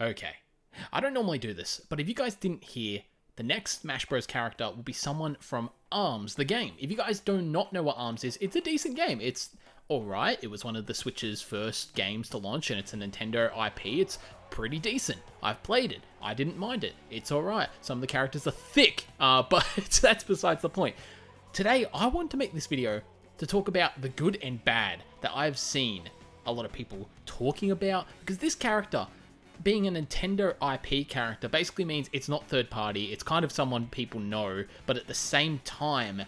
Okay. I don't normally do this, but if you guys didn't hear, the next Smash Bros. Character will be someone from ARMS, the game. If you guys do not know what ARMS is, it's a decent game. It's alright. It was one of the Switch's first games to launch, and it's a Nintendo IP. It's pretty decent. I've played it. I didn't mind it. It's alright. Some of the characters are thick, but that's besides the point. Today, I want to make this video to talk about the good and bad that I've seen a lot of people talking about, because this character, being a Nintendo IP character, basically means it's not third party. It's kind of someone people know, but at the same time,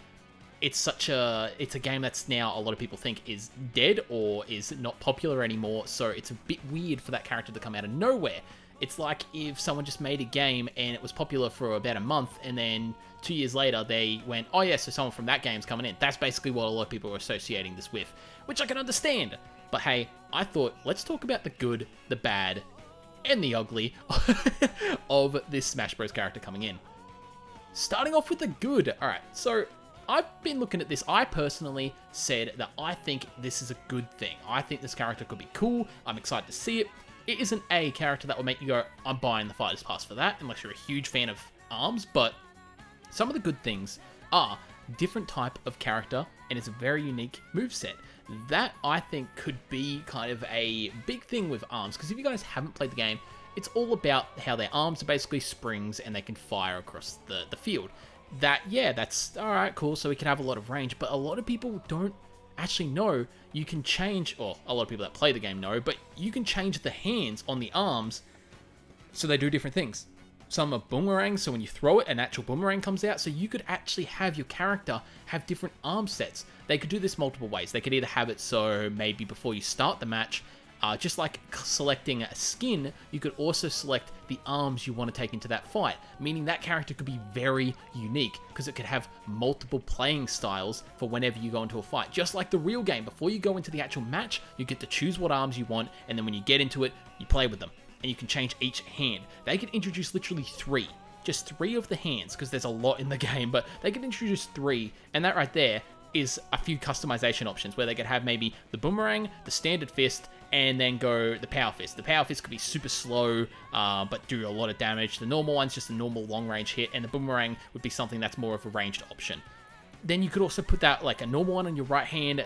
it's a game that's now a lot of people think is dead or is not popular anymore. So it's a bit weird for that character to come out of nowhere. It's like if someone just made a game and it was popular for about a month, and then 2 years later they went, oh yeah, so someone from that game's coming in. That's basically what a lot of people are associating this with, which I can understand. But hey, I thought, let's talk about the good, the bad, and the ugly of this Smash Bros. Character coming in. Starting off with the good. Alright, so I've been looking at this. I personally said that I think this is a good thing. I think this character could be cool. I'm excited to see it. It isn't a character that will make you go, I'm buying the Fighters Pass for that, unless you're a huge fan of ARMS, but some of the good things are different type of character, and it's a very unique moveset. That, I think, could be kind of a big thing with ARMS, because if you guys haven't played the game, it's all about how their arms are basically springs and they can fire across the field. That's alright, cool, so we can have a lot of range, but a lot of people don't actually know you can change, or a lot of people that play the game know, but you can change the hands on the arms so they do different things. Some are boomerangs, so when you throw it, an actual boomerang comes out, so you could actually have your character have different arm sets. They could do this multiple ways. They could either have it so maybe before you start the match, just like selecting a skin, you could also select the arms you want to take into that fight, meaning that character could be very unique, because it could have multiple playing styles for whenever you go into a fight. Just like the real game, before you go into the actual match, you get to choose what arms you want, and then when you get into it, you play with them, and you can change each hand. They could introduce literally just three of the hands, because there's a lot in the game, but they could introduce 3, and that right there is a few customization options, where they could have maybe the boomerang, the standard fist, and then go the power fist. The power fist could be super slow, but do a lot of damage. The normal one's just a normal long range hit, and the boomerang would be something that's more of a ranged option. Then you could also put that like a normal one on your right hand,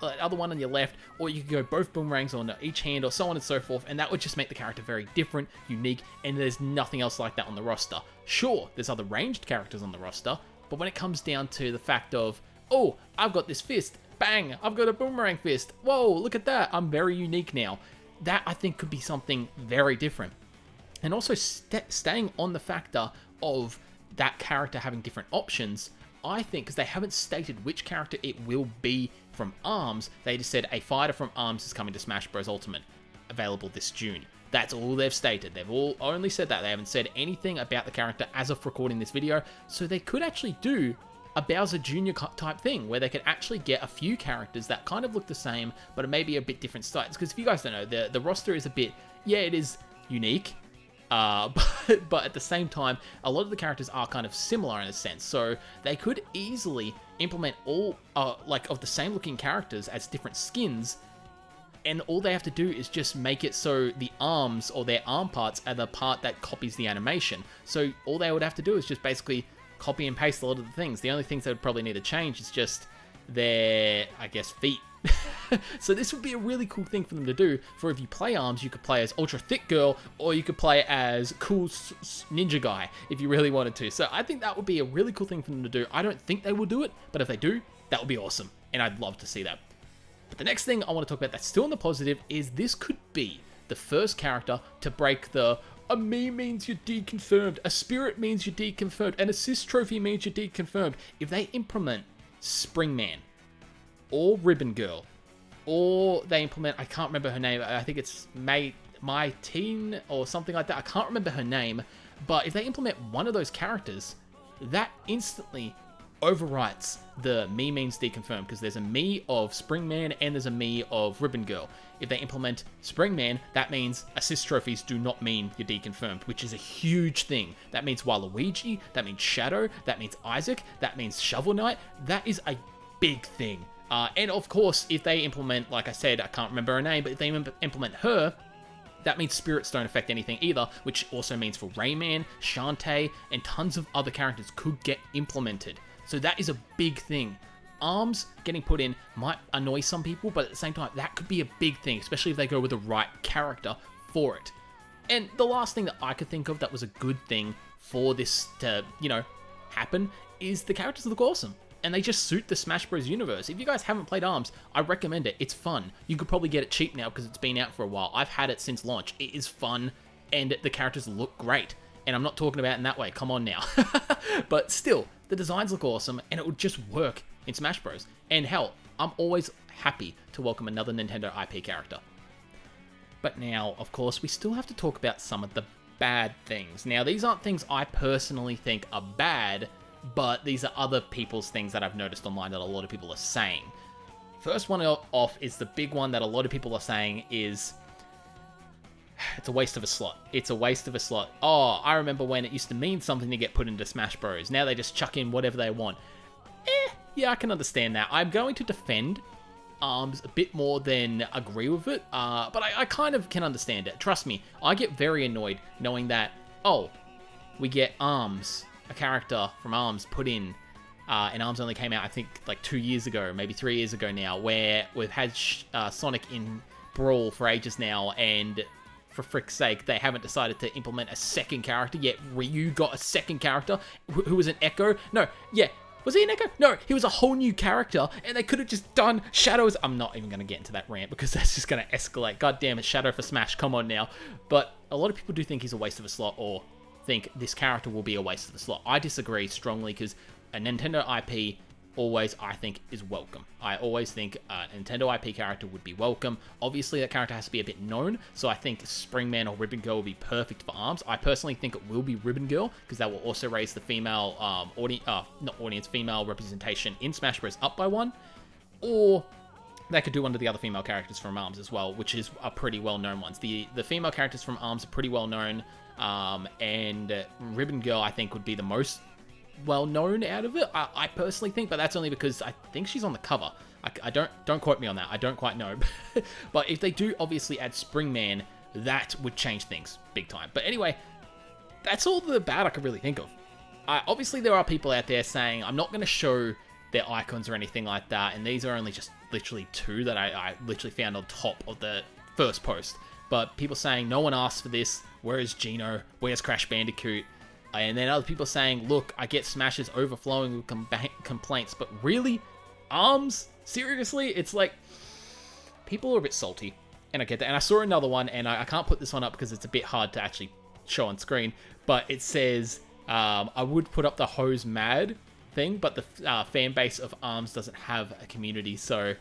other one on your left, or you could go both boomerangs on each hand, or so on and so forth, and that would just make the character very different, unique, and there's nothing else like that on the roster. Sure, there's other ranged characters on the roster, but when it comes down to the fact of, oh, I've got this fist, bang, I've got a boomerang fist, whoa, look at that, I'm very unique now. That, I think, could be something very different. And also, staying on the factor of that character having different options, I think, because they haven't stated which character it will be from ARMS, they just said a fighter from ARMS is coming to Smash Bros. Ultimate, available this June. That's all they've stated. They've all only said that. They haven't said anything about the character as of recording this video, so they could actually do a Bowser Jr. type thing, where they could actually get a few characters that kind of look the same, but maybe a bit different styles. Because if you guys don't know, the roster is a bit, yeah, it is unique, but at the same time, a lot of the characters are kind of similar in a sense. So they could easily implement all, like, of the same looking characters as different skins, and all they have to do is just make it so the arms or their arm parts are the part that copies the animation. So all they would have to do is just basically copy and paste a lot of the things. The only things they would probably need to change is just their, I guess, feet. So this would be a really cool thing for them to do. For if you play ARMS, you could play as Ultra Thick Girl, or you could play as Cool Ninja Guy if you really wanted to. So I think that would be a really cool thing for them to do. I don't think they will do it, but if they do, that would be awesome, and I'd love to see that. But the next thing I want to talk about that's still in the positive is this could be the first character to break the a me means you're deconfirmed, a spirit means you're deconfirmed, an assist trophy means you're deconfirmed. If they implement Springman, or Ribbon Girl, or they implement, I can't remember her name, I think it's My Teen or something like that, I can't remember her name, but if they implement one of those characters, that instantly overwrites the me means deconfirmed, because there's a me of Springman and there's a me of Ribbon Girl. If they implement Springman, that means assist trophies do not mean you're deconfirmed, which is a huge thing. That means Waluigi, that means Shadow, that means Isaac, that means Shovel Knight. That is a big thing. And of course, if they implement, like I said, I can't remember her name, but if they implement her, that means spirits don't affect anything either, which also means for Rayman, Shantae, and tons of other characters could get implemented. So that is a big thing. Arms getting put in might annoy some people, but at the same time, that could be a big thing, especially if they go with the right character for it. And the last thing that I could think of that was a good thing for this to, happen is the characters look awesome. And they just suit the Smash Bros. Universe. If you guys haven't played ARMS, I recommend it. It's fun. You could probably get it cheap now because it's been out for a while. I've had it since launch. It is fun, and the characters look great. And I'm not talking about it in that way. Come on now. But still, the designs look awesome, and it would just work in Smash Bros. And hell, I'm always happy to welcome another Nintendo IP character. But now, of course, we still have to talk about some of the bad things. Now, these aren't things I personally think are bad, but these are other people's things that I've noticed online that a lot of people are saying. First one off is the big one that a lot of people are saying is, it's a waste of a slot. It's a waste of a slot. Oh, I remember when it used to mean something to get put into Smash Bros. Now they just chuck in whatever they want. Yeah, I can understand that. I'm going to defend ARMS a bit more than agree with it, but I kind of can understand it. Trust me, I get very annoyed knowing that, we get ARMS, a character from ARMS put in, and ARMS only came out, I think, like 2 years ago, maybe 3 years ago now, where we've had Sonic in Brawl for ages now, and for frick's sake, they haven't decided to implement a second character, yet Ryu got a second character, who was an Echo. No, yeah, was he an Echo? No, he was a whole new character, and they could have just done Shadows. I'm not even going to get into that rant, because that's just going to escalate. God damn it, Shadow for Smash, come on now. But a lot of people do think he's a waste of a slot, or think this character will be a waste of a slot. I disagree strongly, because a Nintendo IP always, I think, is welcome. I always think a Nintendo IP character would be welcome. Obviously, that character has to be a bit known, so I think Springman or Ribbon Girl will be perfect for ARMS. I personally think it will be Ribbon Girl, because that will also raise the female female representation in Smash Bros. Up by one. Or they could do one of the other female characters from ARMS as well, which are pretty well-known ones. The female characters from ARMS are pretty well-known, and Ribbon Girl, I think, would be the most well-known out of it, I personally think, but that's only because I think she's on the cover. I don't quote me on that, I don't quite know. But if they do obviously add Springman, that would change things big time. But anyway, that's all the bad I could really think of. Obviously there are people out there saying I'm not going to show their icons or anything like that, and these are only just literally two that I literally found on top of the first post. But people saying no one asked for this, where is Geno, where's Crash Bandicoot? And then other people saying, look, I get Smash is overflowing with complaints, but really? ARMS? Seriously? It's like, people are a bit salty, and I get that. And I saw another one, and I can't put this one up because it's a bit hard to actually show on screen, but it says, I would put up the Hose Mad thing, but the fan base of ARMS doesn't have a community, so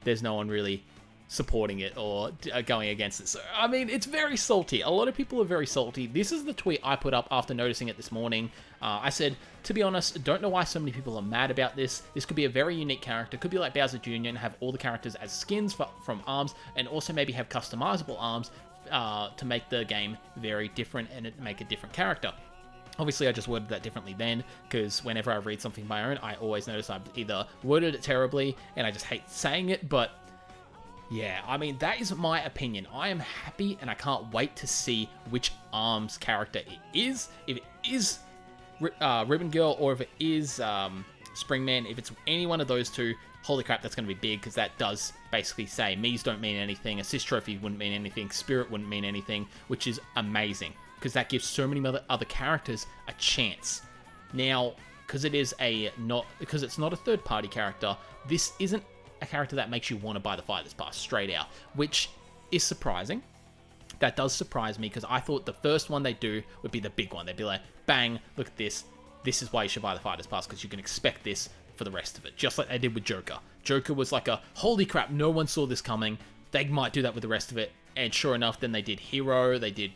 there's no one really supporting it or going against it. So, I mean, it's very salty. A lot of people are very salty. This is the tweet I put up after noticing it this morning. I said, to be honest, don't know why so many people are mad about this. This could be a very unique character. Could be like Bowser Jr. and have all the characters as skins from ARMS, and also maybe have customizable ARMS to make the game very different and make a different character. Obviously, I just worded that differently then, because whenever I read something of my own, I always notice I've either worded it terribly, and I just hate saying it, but yeah, I mean, that is my opinion. I am happy, and I can't wait to see which ARMS character it is. If it is Ribbon Girl, or if it is Springman, if it's any one of those two, holy crap, that's going to be big, because that does basically say Mii's don't mean anything, Assist Trophy wouldn't mean anything, Spirit wouldn't mean anything, which is amazing, because that gives so many other characters a chance. Now, because it's not a third-party character, this isn't a character that makes you want to buy the Fighters Pass straight out, which is surprising. That does surprise me, because I thought the first one they do would be the big one. They'd be like, bang, look at this. This is why you should buy the Fighters Pass, because you can expect this for the rest of it. Just like they did with Joker. Joker was like a, holy crap, no one saw this coming. They might do that with the rest of it. And sure enough, then they did Hero, they did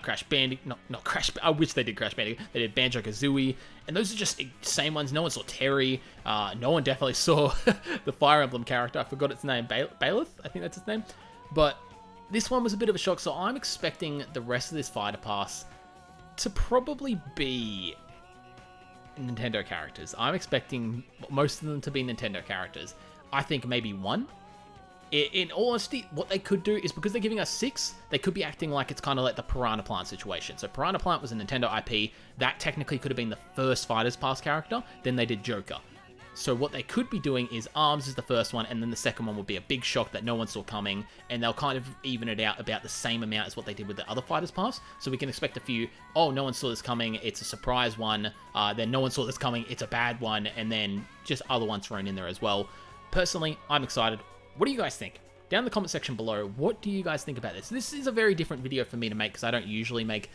Crash Bandicoot, not Crash, I wish they did Crash Bandicoot, they did Banjo-Kazooie, and those are just the same ones. No one saw Terry, no one definitely saw the Fire Emblem character, I forgot its name, Baelith, I think that's its name, but this one was a bit of a shock, so I'm expecting the rest of this Fighter Pass to probably be Nintendo characters. I'm expecting most of them to be Nintendo characters. I think maybe one In all honesty, what they could do is, because they're giving us 6, they could be acting like it's kind of like the Piranha Plant situation. So Piranha Plant was a Nintendo IP. That technically could have been the first Fighters Pass character. Then they did Joker. So what they could be doing is ARMS is the first one, and then the second one will be a big shock that no one saw coming, and they'll kind of even it out about the same amount as what they did with the other Fighters Pass. So we can expect a few, oh, no one saw this coming, it's a surprise one, then no one saw this coming, it's a bad one, and then just other ones thrown in there as well. Personally, I'm excited. What do you guys think? Down in the comment section below, what do you guys think about this? This is a very different video for me to make, because I don't usually make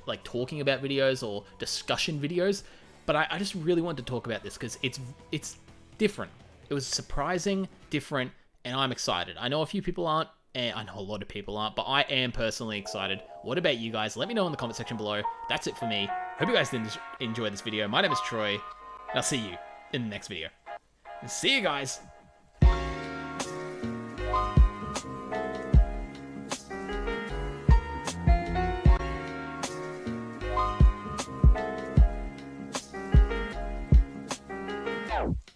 like talking about videos or discussion videos. But I just really wanted to talk about this because it's different. It was surprising, different, and I'm excited. I know a few people aren't, and I know a lot of people aren't, but I am personally excited. What about you guys? Let me know in the comment section below. That's it for me. Hope you guys did enjoy this video. My name is Troy, and I'll see you in the next video. See you guys!